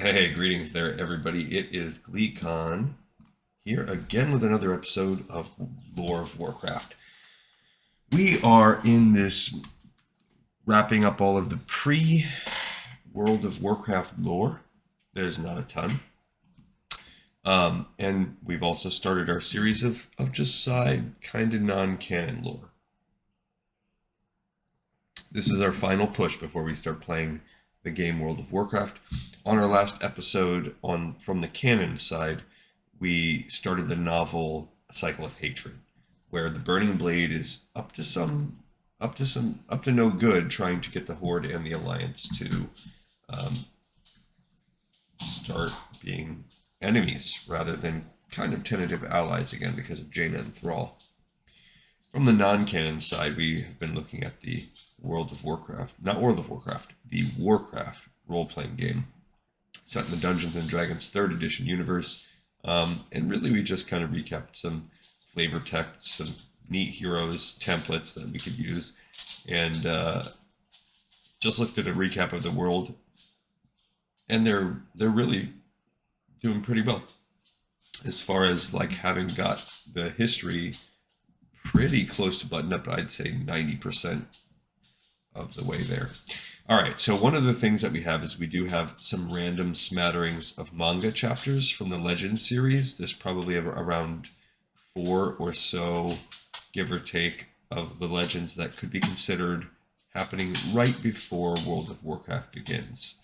Hey, greetings there, everybody. It is GleeCon here again with another episode of Lore of Warcraft. We are in this wrapping up all of the pre-World of Warcraft lore. There's not a ton. And we've also started our series of just side, kind of non-canon lore. This is our final push before we start playing the game World of Warcraft. On our last episode from the canon side, we started the novel Cycle of Hatred, where the Burning Blade is up to no good, trying to get the Horde and the Alliance to start being enemies rather than kind of tentative allies again because of Jaina and Thrall. From the non-canon side, we have been looking at the World of Warcraft, not World of Warcraft, the Warcraft role-playing game set in the Dungeons and Dragons 3rd edition universe. And really we just kind of recapped some flavor texts, some neat heroes, templates that we could use, and just looked at a recap of the world, and they're really doing pretty well as far as like having got the history pretty close to buttoned up. I'd say 90% of the way there. All right, so one of the things that we have is we do have some random smatterings of manga chapters from the Legends series. There's probably around 4 or so, give or take, of the Legends that could be considered happening right before World of Warcraft begins,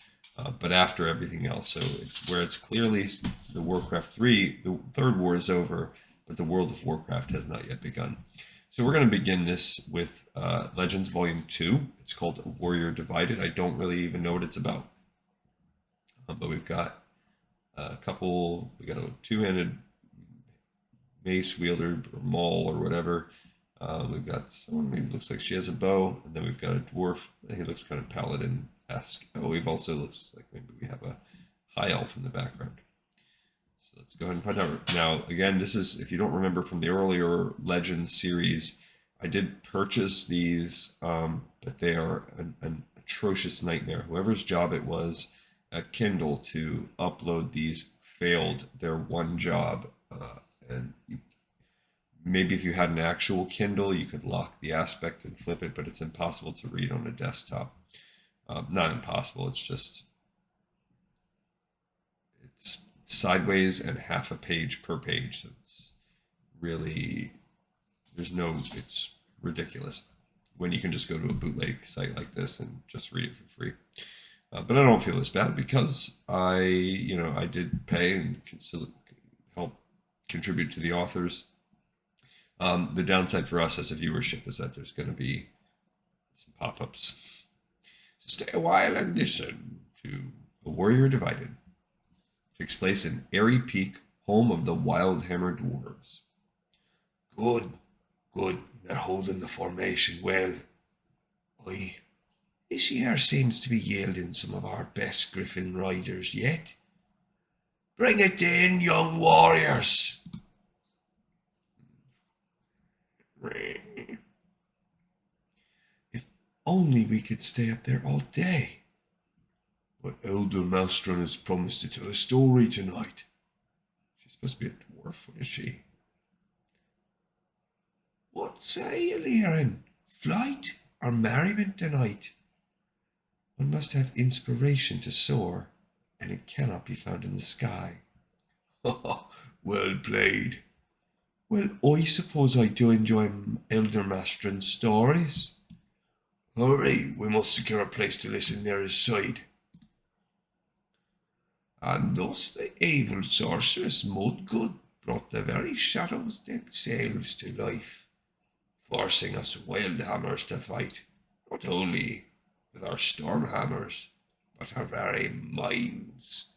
but after everything else. So it's clearly the Warcraft 3, the third war is over, but the World of Warcraft has not yet begun. So we're going to begin this with Legends Volume 2. It's called Warrior Divided. I don't really even know what it's about. But we've got we got a two-handed mace wielder or maul or whatever. We've got someone who looks like she has a bow, and then we've got a dwarf. He looks kind of paladin-esque. Oh, we've also looks like maybe we have a high elf in the background. Let's go ahead and find out. Now, again, this is, if you don't remember from the earlier Legends series, I did purchase these, but they are an atrocious nightmare. Whoever's job it was at Kindle to upload these failed their one job. Maybe if you had an actual Kindle, you could lock the aspect and flip it, but it's impossible to read on a desktop. Not impossible, it's sideways and half a page per page. So it's really, it's ridiculous when you can just go to a bootleg site like this and just read it for free. But I don't feel as bad because I did pay and help contribute to the authors. The downside for us as a viewership is that there's going to be some pop-ups. So stay a while and listen to A Warrior Divided. Takes place in Airy Peak, home of the Wildhammer Dwarves. Good. They're holding the formation well. This here seems to be yielding some of our best Griffin riders yet. Bring it in, young warriors. If only we could stay up there all day. But Elder Maelstrom has promised to tell a story tonight. She's supposed to be a dwarf, what is she? What say you, Liren? Flight or merriment tonight? One must have inspiration to soar, and it cannot be found in the sky. Well played. Well, I suppose I do enjoy Elder Maelstrom's stories. Hurry, we must secure a place to listen near his side. And thus the evil sorceress Mudgood brought the very shadows themselves to life, forcing us Wildhammers to fight, not only with our Stormhammers, but our very minds.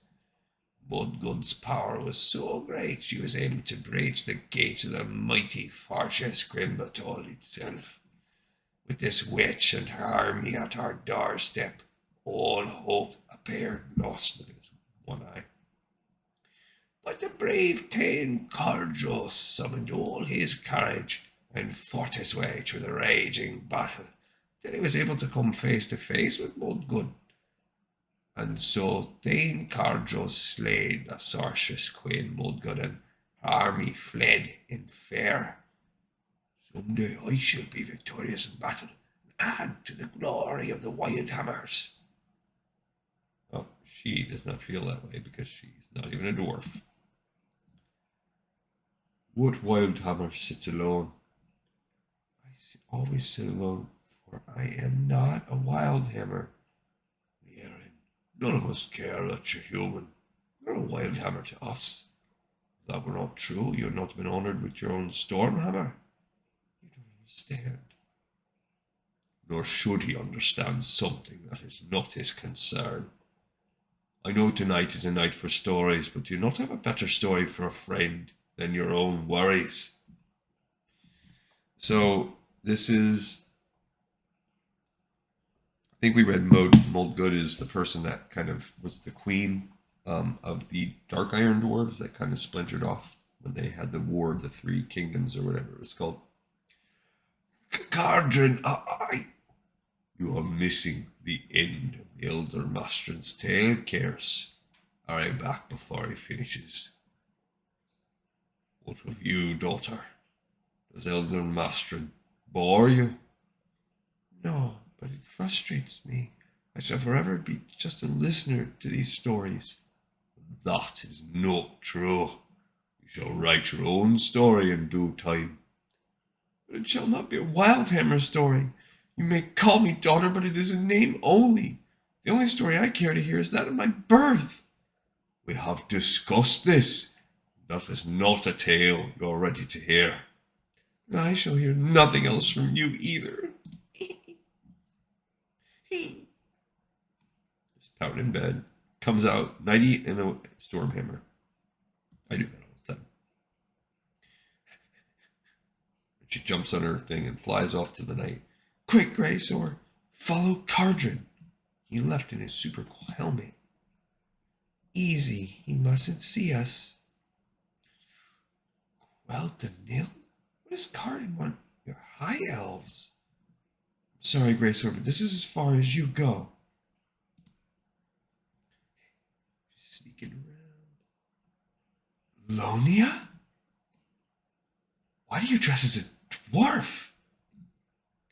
Mudgood's power was so great she was able to breach the gates of the mighty Fortress Grimbatol itself. With this witch and her army at our doorstep, all hope appeared lost. One eye. But the brave Thane Cardros summoned all his courage and fought his way through the raging battle till he was able to come face to face with Mudgood. And so Thane Carjo slayed the sorceress Queen Mulgud, and her army fled in fear. Someday I shall be victorious in battle and add to the glory of the Wildhammers. Oh, she does not feel that way because she's not even a dwarf. What Wildhammer sits alone? I always sit alone, for I am not a Wildhammer. None of us care that you're human. You're a Wildhammer to us. If that were not true, you had not been honoured with your own Stormhammer. You don't understand. Nor should he understand something that is not his concern. I know tonight is a night for stories, but do you not have a better story for a friend than your own worries? So this is, I think we read Moldgood is the person that kind of was the queen of the Dark Iron Dwarves that kind of splintered off when they had the War of the Three Kingdoms or whatever it was called. Cardrin, you are missing the end of the Elder Mastran's tale, Cares. Are back before he finishes. What of you, daughter? Does Elder Mastran bore you? No, but it frustrates me. I shall forever be just a listener to these stories. That is not true. You shall write your own story in due time. But it shall not be a Wildhammer story. You may call me daughter, but it is a name only. The only story I care to hear is that of my birth. We have discussed this. That is not a tale you are ready to hear. And I shall hear nothing else from you either. Just pouting in bed. Comes out, nighty and a Stormhammer. I do that all the time. She jumps on her thing and flies off to the night. Quick, Graysor, follow Cardrin. He left in his super cool helmet. Easy, he mustn't see us. Well, Danil, what does Cardrin want? Your high elves. Sorry, Graysor, but this is as far as you go. Sneaking around. Lonia? Why do you dress as a dwarf?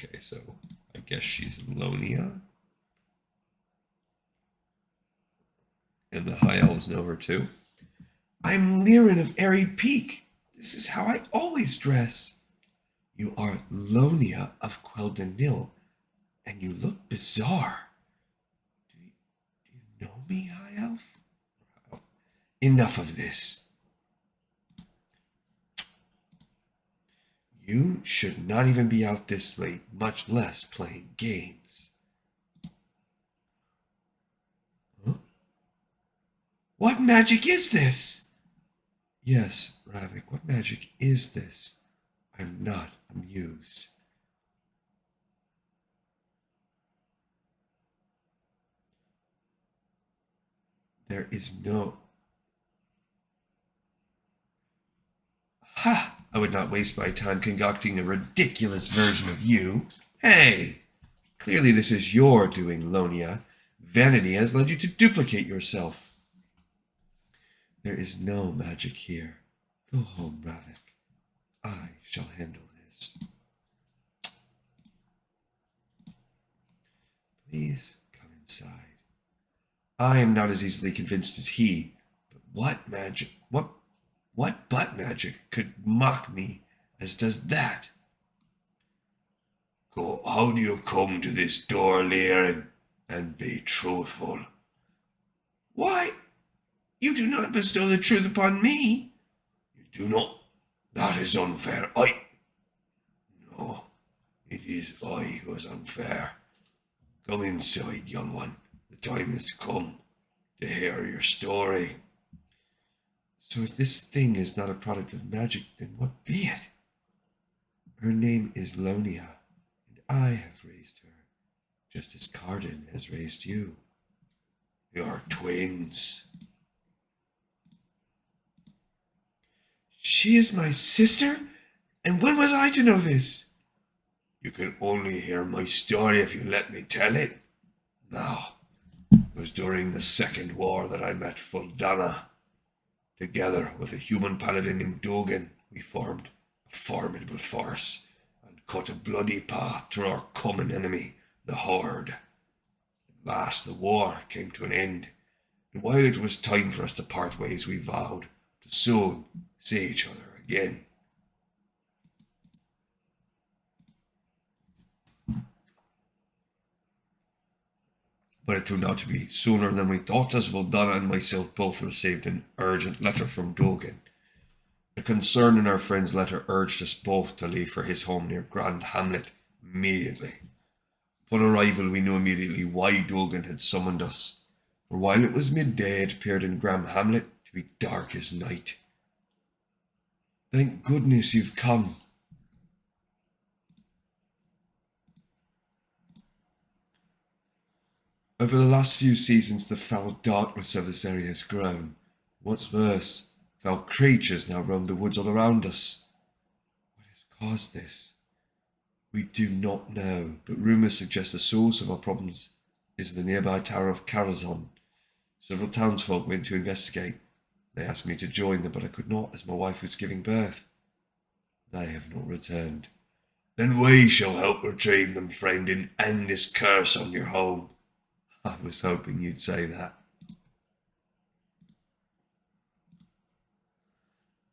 Okay, so I guess she's Lonia. And the High Elves know her too. I'm Lirin of Airy Peak. This is how I always dress. You are Lonia of Queldanil, and you look bizarre. Do you know me, High Elf? Enough of this. You should not even be out this late, much less playing games. Huh? What magic is this? Yes, Ravik, what magic is this? I'm not amused. There is no... Ha! I would not waste my time concocting a ridiculous version of you. Hey! Clearly this is your doing, Lonia. Vanity has led you to duplicate yourself. There is no magic here. Go home, Ravik. I shall handle this. Please come inside. I am not as easily convinced as he, but what magic, what butt magic could mock me as does that? Go, how do you come to this door, Lirin, and be truthful? Why, you do not bestow the truth upon me. You do not. That is unfair. No, it is I who is unfair. Come inside, young one. The time has come to hear your story. So if this thing is not a product of magic, then what be it? Her name is Lonia, and I have raised her, just as Cardin has raised you. You're twins. She is my sister? And when was I to know this? You can only hear my story if you let me tell it. Now, was during the Second War that I met Fuldana. Together with a human paladin named Dogan, we formed a formidable force and cut a bloody path through our common enemy, the Horde. At last the war came to an end, and while it was time for us to part ways, we vowed to soon see each other again. But it turned out to be sooner than we thought, as Valdana and myself both received an urgent letter from Dogan. The concern in our friend's letter urged us both to leave for his home near Grand Hamlet immediately. Upon arrival, we knew immediately why Dogan had summoned us, for while it was midday, it appeared in Grand Hamlet to be dark as night. "Thank goodness you've come." Over the last few seasons, the foul darkness of this area has grown. What's worse, foul creatures now roam the woods all around us. What has caused this? We do not know, but rumours suggest the source of our problems is the nearby tower of Karazhan. Several townsfolk went to investigate. They asked me to join them, but I could not, as my wife was giving birth. They have not returned. "Then we shall help retrieve them, friend, and end this curse on your home." I was hoping you'd say that.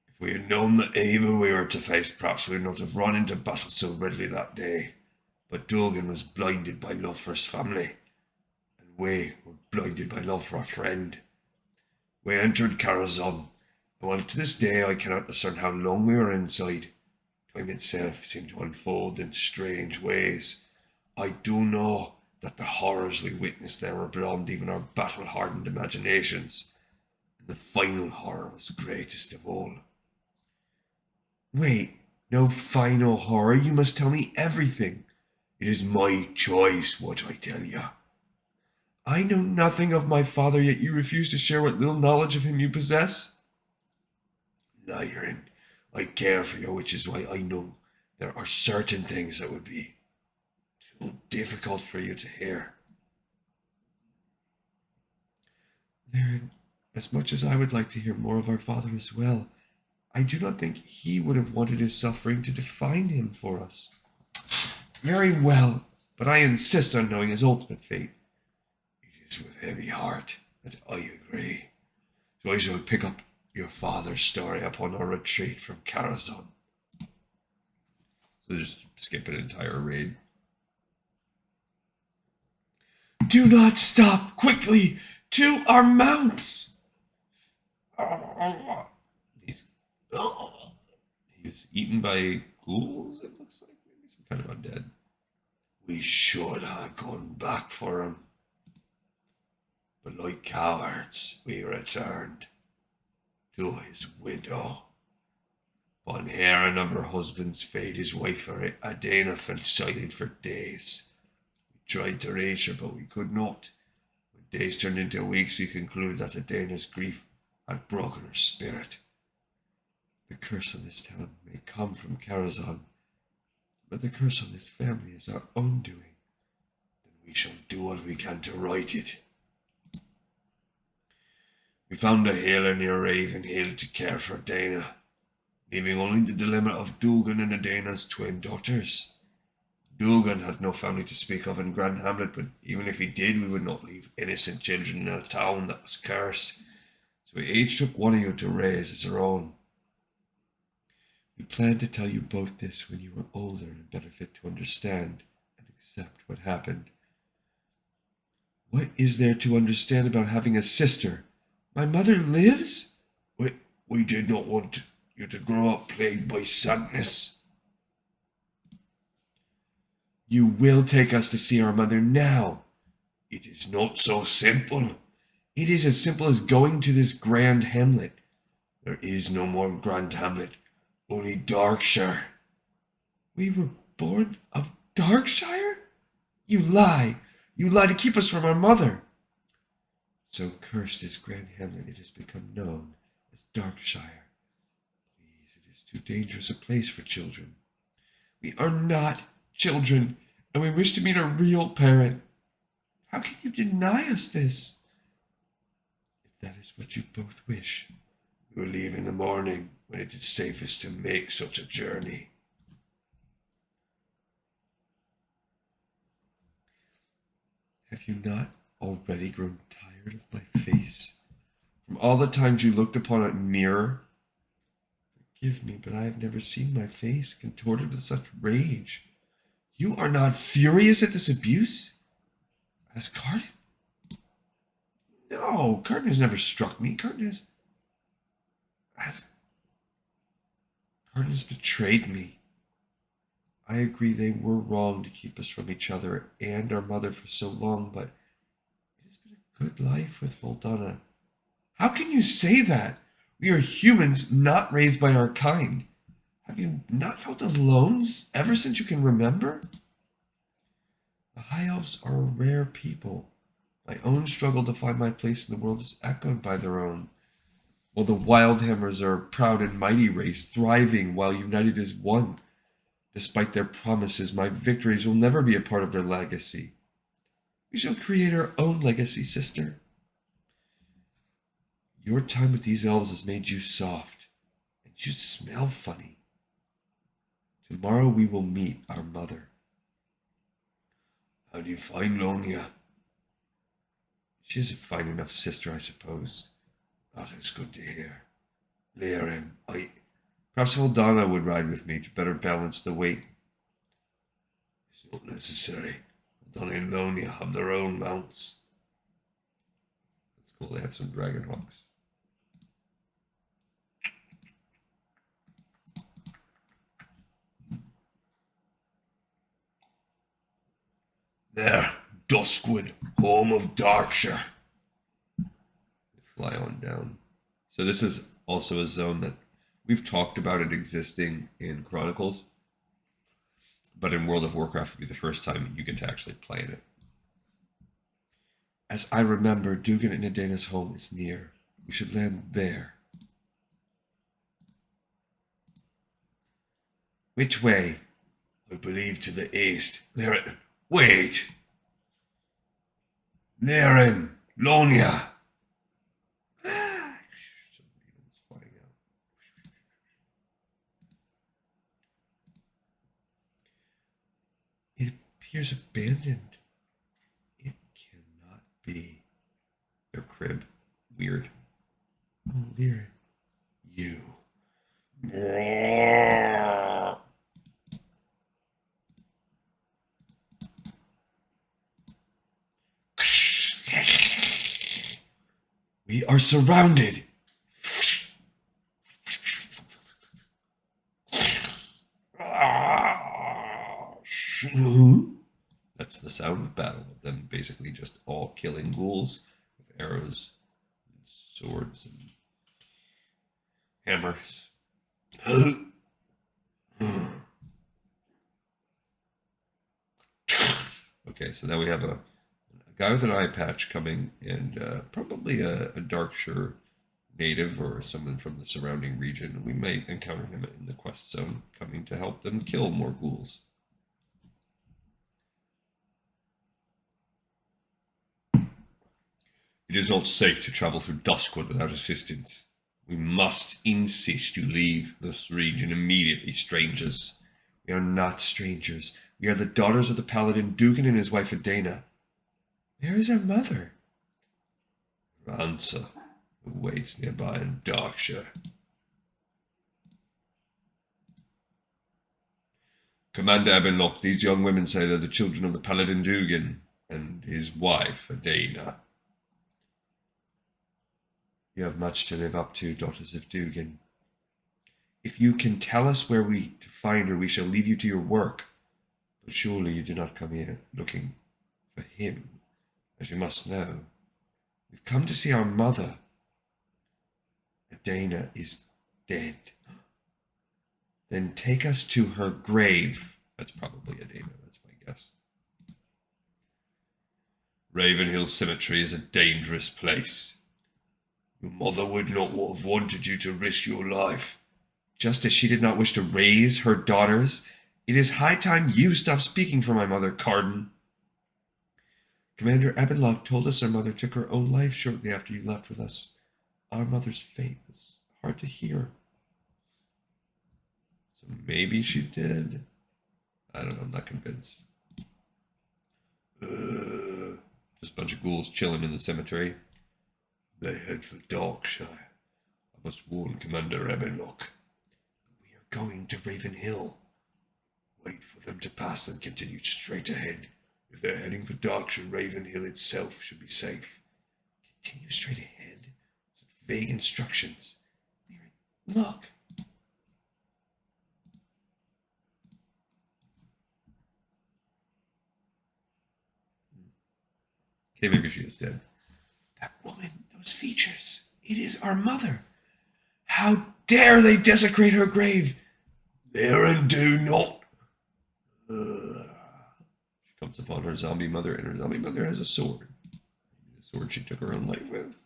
If we had known the evil we were to face, perhaps we would not have run into battle so readily that day. But Dogan was blinded by love for his family, and we were blinded by love for our friend. We entered Karazhan, and while to this day I cannot discern how long we were inside, time itself seemed to unfold in strange ways. I do know that the horrors we witnessed there were beyond even our battle-hardened imaginations, and the final horror was greatest of all. Wait, no final horror? You must tell me everything. It is my choice what I tell you. I know nothing of my father, yet you refuse to share what little knowledge of him you possess. Lyran, I care for you, which is why I know there are certain things that would be too difficult for you to hear. Lyran, as much as I would like to hear more of our father as well, I do not think he would have wanted his suffering to define him for us. Very well, but I insist on knowing his ultimate fate. It is with heavy heart that I agree. So I shall pick up your father's story upon our retreat from Karazhan. So just skip an entire raid. Do not stop! Quickly! To our mounts! He was eaten by ghouls, it looks like. Maybe some kind of undead. We should have gone back for him. But like cowards, we returned to his widow. Upon hearing of her husband's fate, his wife, Adana, fell silent for days. We tried to reach her, but we could not. When days turned into weeks, we concluded that Adana's grief had broken her spirit. The curse on this town may come from Karazhan, but the curse on this family is our own doing. Then we shall do what we can to right it. We found a healer near Raven Hill to care for Dana, leaving only the dilemma of Dugan and Adana's twin daughters. Dugan had no family to speak of in Grand Hamlet, but even if he did, we would not leave innocent children in a town that was cursed. So we each took one of you to raise as our own. We planned to tell you both this when you were older and better fit to understand and accept what happened. What is there to understand about having a sister? My mother lives? We did not want you to grow up plagued by sadness. You will take us to see our mother now. It is not so simple. It is as simple as going to this Grand Hamlet. There is no more Grand Hamlet. Only Darkshire. We were born of Darkshire? You lie. You lie to keep us from our mother. So cursed is Grand Hamlet, it has become known as Darkshire. Please, it is too dangerous a place for children. We are not children, and we wish to meet a real parent. How can you deny us this? That is what you both wish. We will leave in the morning when it is safest to make such a journey. Have you not already grown tired of my face? From all the times you looked upon it in a mirror? Forgive me, but I have never seen my face contorted with such rage. You are not furious at this abuse? Has Carden? No, Carden has never struck me. Carden has betrayed me. I agree they were wrong to keep us from each other and our mother for so long, but it has been a good life with Voldana. How can you say that? We are humans not raised by our kind. Have you not felt alone ever since you can remember? The High Elves are a rare people. My own struggle to find my place in the world is echoed by their own. While the Wildhammers are a proud and mighty race, thriving while united as one. Despite their promises, my victories will never be a part of their legacy. We shall create our own legacy, sister. Your time with these elves has made you soft, and you smell funny. Tomorrow we will meet our mother. How do you find Lonia? She is a fine enough sister, I suppose. That is good to hear. Liaren, perhaps Voldana would ride with me to better balance the weight. It's not necessary. Voldana and Lonia have their own mounts. That's cool, they have some dragon hawks. There, Duskwood, home of Darkshire. They fly on down. So this is also a zone that we've talked about it existing in Chronicles, but in World of Warcraft would be the first time you get to actually play in it. As I remember, Dugan and Edena's home is near. We should land there. Which way? I believe to the east. There. Wait! Liaren, Lonia. It appears abandoned. It cannot be. Their crib. Weird. Oh, Liaren. You. We are surrounded. That's the sound of battle, of them basically just all killing ghouls with arrows and swords and hammers. Okay, so now we have a guy with an eye patch coming, and probably a Darkshire native or someone from the surrounding region. We may encounter him in the quest zone, coming to help them kill more ghouls. It is not safe to travel through Duskwood without assistance. We must insist you leave this region immediately, strangers. We are not strangers. We are the daughters of the paladin Dugan and his wife Edena. Where is our mother? Ransa, who waits nearby in Darkshire. Commander Abenlock, these young women say they're the children of the paladin Dugan and his wife Edena. You have much to live up to, daughters of Dugan. If you can tell us where to find her, we shall leave you to your work. But surely you do not come here looking for him. As you must know, we've come to see our mother. Edena is dead. Then take us to her grave. That's probably Edena, that's my guess. Ravenhill Cemetery is a dangerous place. Your mother would not have wanted you to risk your life. Just as she did not wish to raise her daughters, it is high time you stop speaking for my mother, Carden. Commander Abenlock told us our mother took her own life shortly after you left with us. our mother's fate was hard to hear. So maybe she did. I don't know, I'm not convinced. Just a bunch of ghouls chilling in the cemetery. They head for Darkshire. I must warn Commander Ebbenlock. We are going to Raven Hill. Wait for them to pass and continue straight ahead. If they're heading for Darkshire, Raven Hill itself should be safe. Continue straight ahead. Vague instructions. Look. Okay, maybe she is dead. That woman, those features. It is our mother. How dare they desecrate her grave? Dare and do not. She comes upon her zombie mother, and her zombie mother has a sword. The sword she took her own life with.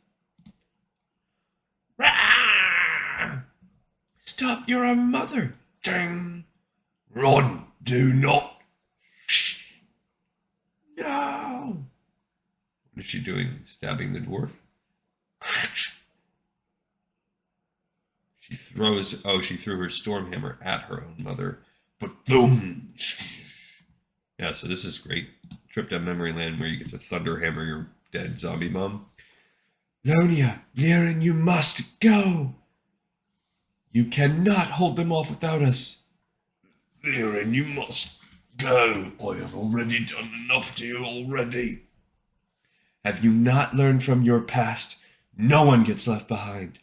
Stop, you're our mother. Dang. Run, do not. No. What is she doing? Stabbing the dwarf? She threw her storm hammer at her own mother. But boom! Yeah, so this is great. Trip down memory lane where you get to thunder hammer your dead zombie mom. Lonia, Liren, you must go. You cannot hold them off without us. Liren, you must go. I have already done enough to you already. Have you not learned from your past? No one gets left behind.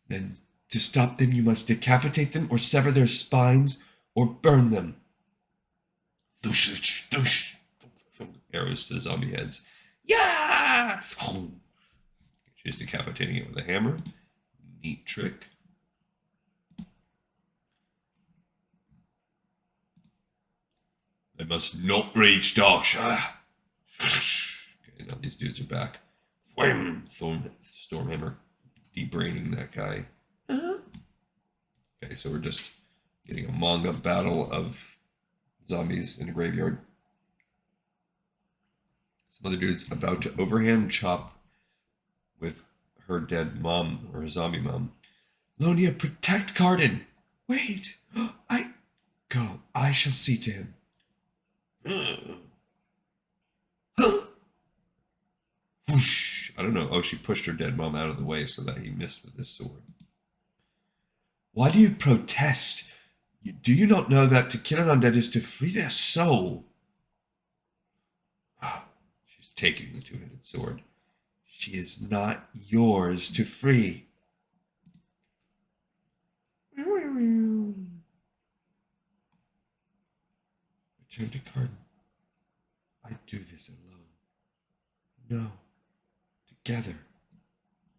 Then, to stop them, you must decapitate them or sever their spines or burn them. Thoosh, thoosh, arrows to the zombie heads. Yeah! She's decapitating it with a hammer. Neat trick. They must not reach Darkshire. Okay, now these dudes are back. Wham! Stormhammer debraining that guy. Okay, so we're just getting a manga battle of zombies in a graveyard. Some other dude's about to overhand chop with her dead mom, or her zombie mom. Lonia, protect Cardin. Wait, I shall see to him. Whoosh. I don't know. Oh, she pushed her dead mom out of the way so that he missed with his sword. Why do you protest? Do you not know that to kill an undead is to free their soul? She's taking the two-handed sword. She is not yours to free. Return to Cardin. I do this alone. No. Together.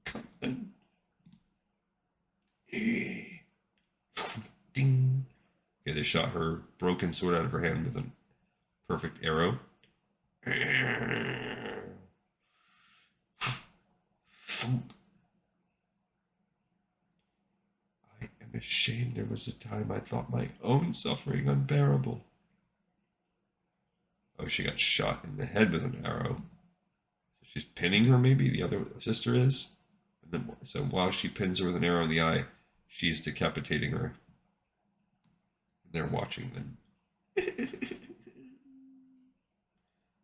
Come then. Ding. Okay, they shot her broken sword out of her hand with a perfect arrow. I am ashamed there was a time I thought my own suffering unbearable. Oh, she got shot in the head with an arrow. So she's pinning her, maybe, the other sister is. And then, so while she pins her with an arrow in the eye, she's decapitating her. And they're watching them.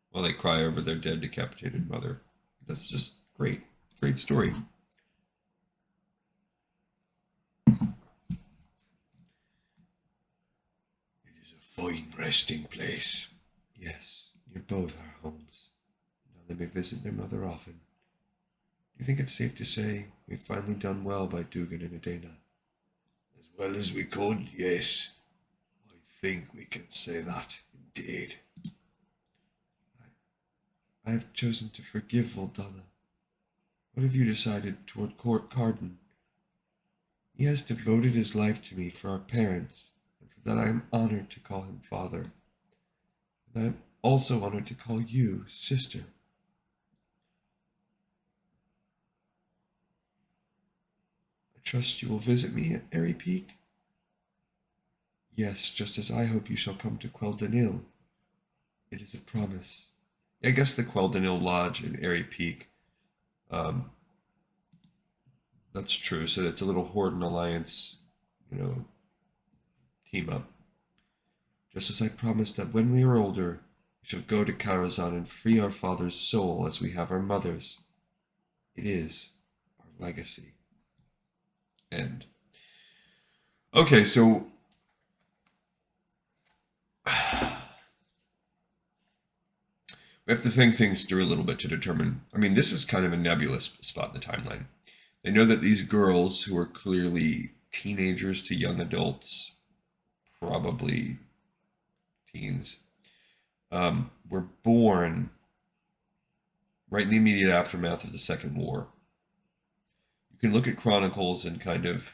While they cry over their dead, decapitated mother. That's just great. Great story. It is a fine resting place. Yes, near both our homes. Now they may visit their mother often. Do you think it's safe to say we've finally done well by Dugan and Adena? As well as we could, yes. I think we can say that, indeed. I have chosen to forgive Voldana. What have you decided toward Cardin? He has devoted his life to me for our parents, and for that I am honored to call him father. And I am also honored to call you sister. I trust you will visit me at Airy Peak? Yes, just as I hope you shall come to Queldanil. It is a promise. I guess the Queldanil Lodge in Airy Peak Um, that's true. So it's a little Horde and Alliance, you know, team up. Just as I promised that when we are older, we shall go to Karazhan and free our father's soul as we have our mother's. It is our legacy. End. Okay, so we have to think things through a little bit to determine. I mean, this is kind of a nebulous spot in the timeline. They know that these girls, who are clearly teenagers to young adults, probably teens, were born right in the immediate aftermath of the Second War. You can look at chronicles and kind of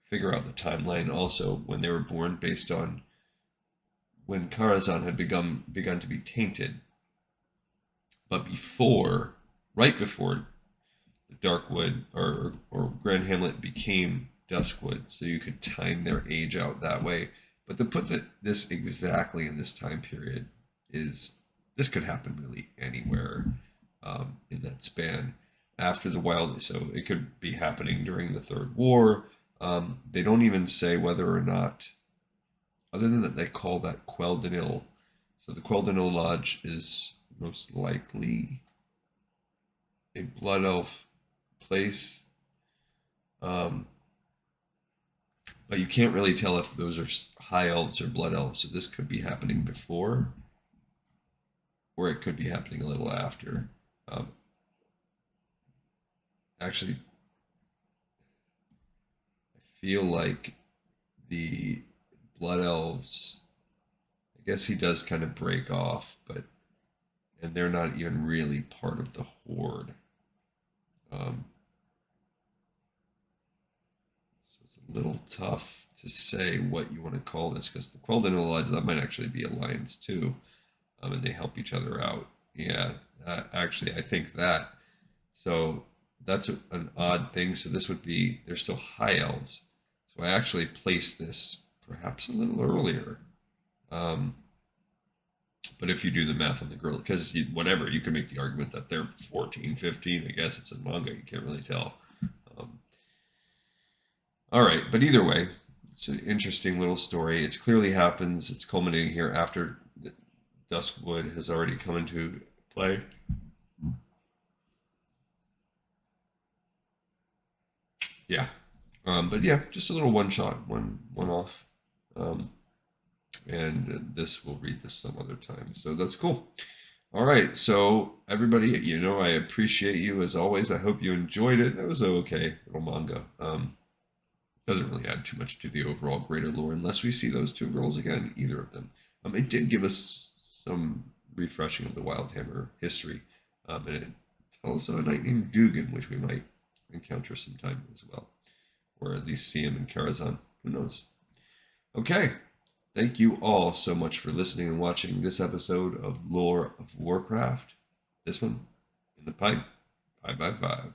figure out the timeline also when they were born based on when Karazhan had begun to be tainted. But before, right before the Darkwood or Grand Hamlet became Duskwood, so you could time their age out that way. But to put this exactly in this time period this could happen really anywhere in that span after the Wild. So it could be happening during the Third War. They don't even say whether or not, other than that they call that Quel'Danil. So the Quel'Danil Lodge is most likely a Blood Elf place. But you can't really tell if those are High Elves or Blood Elves. So this could be happening before, or it could be happening a little after. Actually, I feel like the Blood Elves, I guess he does kind of break off, and they're not even really part of the Horde. So it's a little tough to say what you want to call this, because the Quel'Danil Lodge, that might actually be Alliance too, and they help each other out. Yeah, actually, I think that. So that's an odd thing. So this would be, they're still High Elves. So I actually placed this perhaps a little earlier. But if you do the math on the girl, because whatever, you can make the argument that they're 14, 15. I guess it's a manga. You can't really tell. All right. But either way, it's an interesting little story. It clearly happens. It's culminating here after Duskwood has already come into play. Yeah. But yeah, just a little one shot, one off. And this, we'll read this some other time. So that's cool. All right. So everybody, I appreciate you as always. I hope you enjoyed it. That was okay little manga. Doesn't really add too much to the overall greater lore unless we see those two girls again, either of them. It did give us some refreshing of the Wildhammer history. And it tells a knight named Dugan, which we might encounter sometime as well. Or at least see him in Karazhan. Who knows? Okay. Thank you all so much for listening and watching this episode of Lore of Warcraft. This one in the pipe. 5x5.